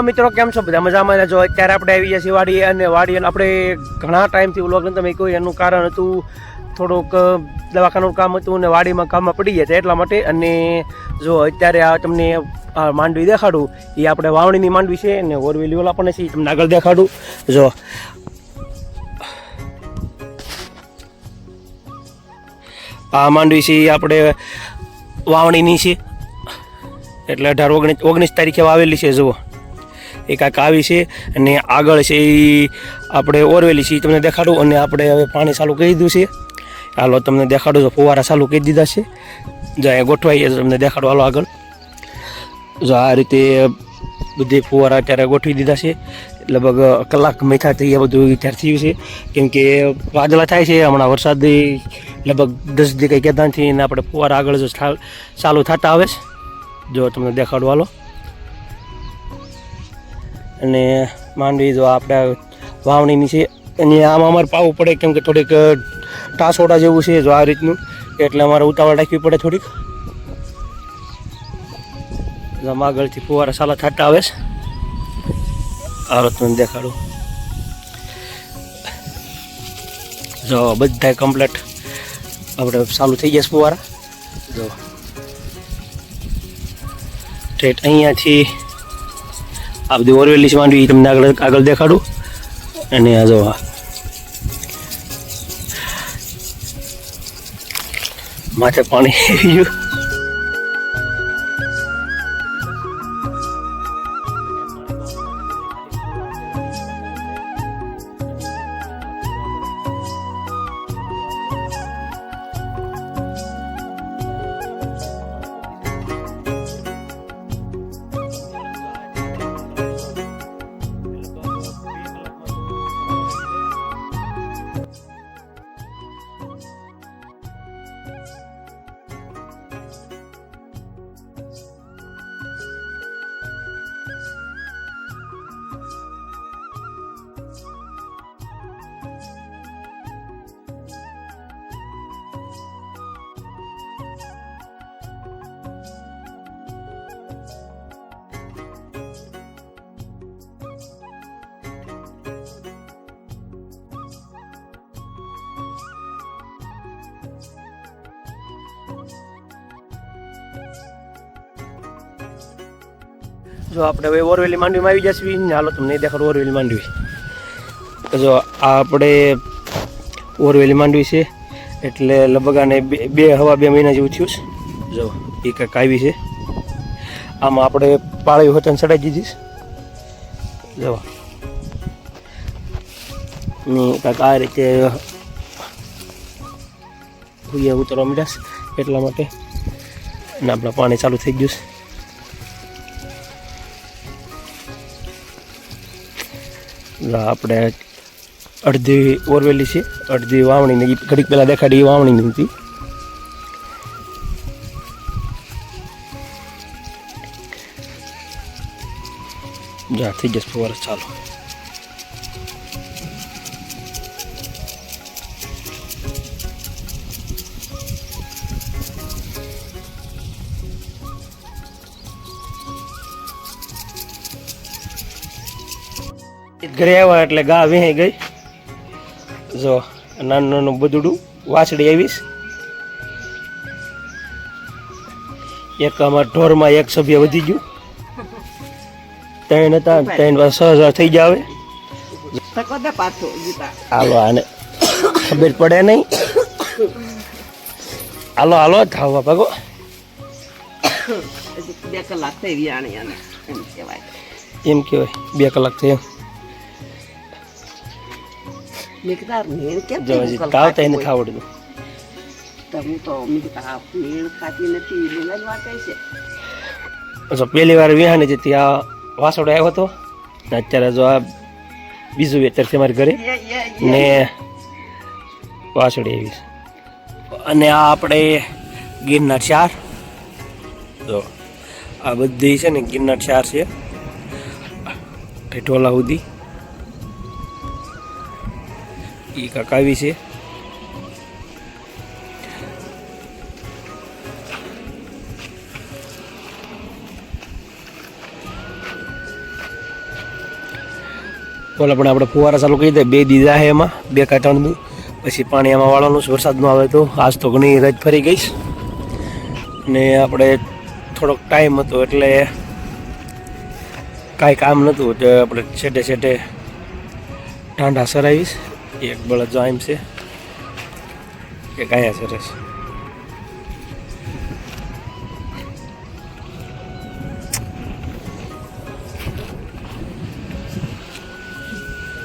મિત્રો કેમ છો બધા મજામાં? જો અત્યારે આપણે આવી ગયા છીએ વાડીએ અને આપણે ઘણા ટાઈમથી વ્લોગ તમે કોઈ એનું કારણ હતું થોડુંક દવાખાનું કામ હતું અને વાડીમાં કામમાં પડી ગયા હતા એટલા માટે. અને જો અત્યારે આ તમને માંડવી દેખાડું એ આપણે વાવણીની માંડવી છે અને ઓરવેલી ઓલા પણ છે તમને આગળ દેખાડું. જો આ માંડવી છે આપણે વાવણીની છે એટલે 18-19 તારીખે વાવેલી છે. જુઓ એ કાંઈક આવી છે અને આગળ છે એ આપણે ઓરવેલી છે તમને દેખાડું. અને આપણે હવે પાણી ચાલુ કરી દીધું છે. હાલો તમને દેખાડું જો ફુવારા ચાલુ કરી દીધા છે. જો અહીંયા ગોઠવાઈ તમને દેખાડો. હાલો આગળ જો આ રીતે બધી ફુવારા અત્યારે ગોઠવી દીધા છે. લગભગ કલાક મેથા થઈ ગયા બધું ત્યારે થયું છે કેમ કે વાદળા થાય છે હમણાં વરસાદ લગભગ 10 દી કંઈ કહેતા નથી અને આપણે ફુવારા આગળ જો ચાલુ થતા આવે છે. જો તમને દેખાડું હાલો. અને માંડવી જો આપણે વાવણીની છે અને આમાં અમારે પાવું પડે કેમ કે થોડીક ટાસોડા જેવું છે જો આ રીતનું એટલે અમારે ઉતાવળ રાખવી પડે થોડીક. આગળથી ફુવારા સાલા થતા આવે છે. હાલો તમને દેખાડું. જો બધા કમ્પ્લેટ આપણે ચાલુ થઈ જશે ફુવારા. જો ઠેઠ અહીંયાથી આ બધી ઓરવેલી માંડવી તમને આગળ દેખાડું. અને આ જો માથે પાણી આવી ગયું. જો આપણે હવે ઓરવેલી માંડવીમાં આવી જશે ને. હાલો તમને દેખાડો ઓરવેલી માંડવી. જો આ આપણે ઓરવેલી માંડવી છે એટલે લગભગ આને હવા બે મહિના જેવું થયું છે. જો એ કંઈક આવી છે. આમાં આપણે પાળ્યું હતું ચડાવી દીધી. જો કાંઈક આ રીતે ઉતરવા મીડાશ એટલા માટે અને આપણા પાણી ચાલુ થઈ ગયું છે. આપણે અડધી ઓરવેલી છે અડધી વાવણીની ઘડીક પહેલાં દેખાડી વાવણીની હતી. જા થઈ જશે ફુવારા ચાલો. ઘરે આવ્યા એટલે ગા વેહી ગઈ. જો નાનું નાનું બધુડું વાછડી આવીશ. એક અમારા ઢોરમાં એક સભ્ય વધી ગયું. 3 હતા 3 6,000 થઈ જાય હવે. હાલો આને ખબર પડે નહીં. હાલો હાલો થાવા ભાગો. 2 કલાક થઈ ગયા એમ કહેવાય. 2 કલાક થઈ એમ. આવતા એને ખાવડતું પહેલી વાર વિહાની જતી આ વાસોડો આવ્યો હતો. અત્યારે જો આ બીજું વેતરથી અમારી ઘરે ને વાસોડી આવી. અને આ આપણે ગિરનાર 4. જો આ બધી છે ને ગિરનાર 4 છે ઠેઠોલા સુધી. એ કાંક આવી છે. ઓલા પણ આપણે ફુવારા ચાલુ કરી દે 2 દીધા છે એમાં 2 કે 3 દી પછી પાણી આમાં વાળવાનું છે. વરસાદ ન આવે તો આજ તો ઘણી રજ ફરી ગઈ ને આપણે થોડોક ટાઈમ હતો એટલે કાંઈ કામ નહોતું એટલે આપણે છેટે છેટે ટાંડા સરાવીશ. એક બળદ જો એમ છે કે કાંઈ સરસ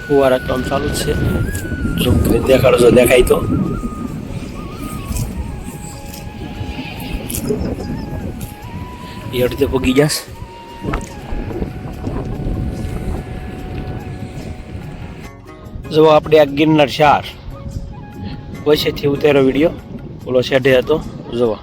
ફુવારા તો આમ ચાલુ જ છે. ઝૂમ કરીને દેખાડો છો દેખાય તો એ અડધે પગી જશે. જો આપણે આ ગિરનાર 4 વચ્ચેથી ઉતાર્યો વિડીયો, ઓલો શેઢે હતો. જોવા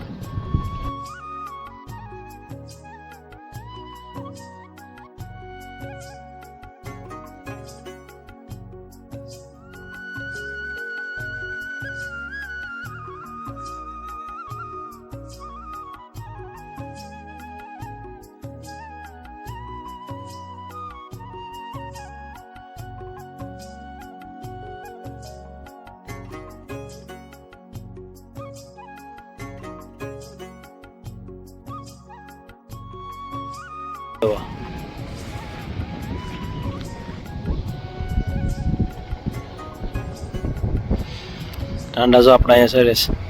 ટાંડા જો આપણા અહીંયા સરસ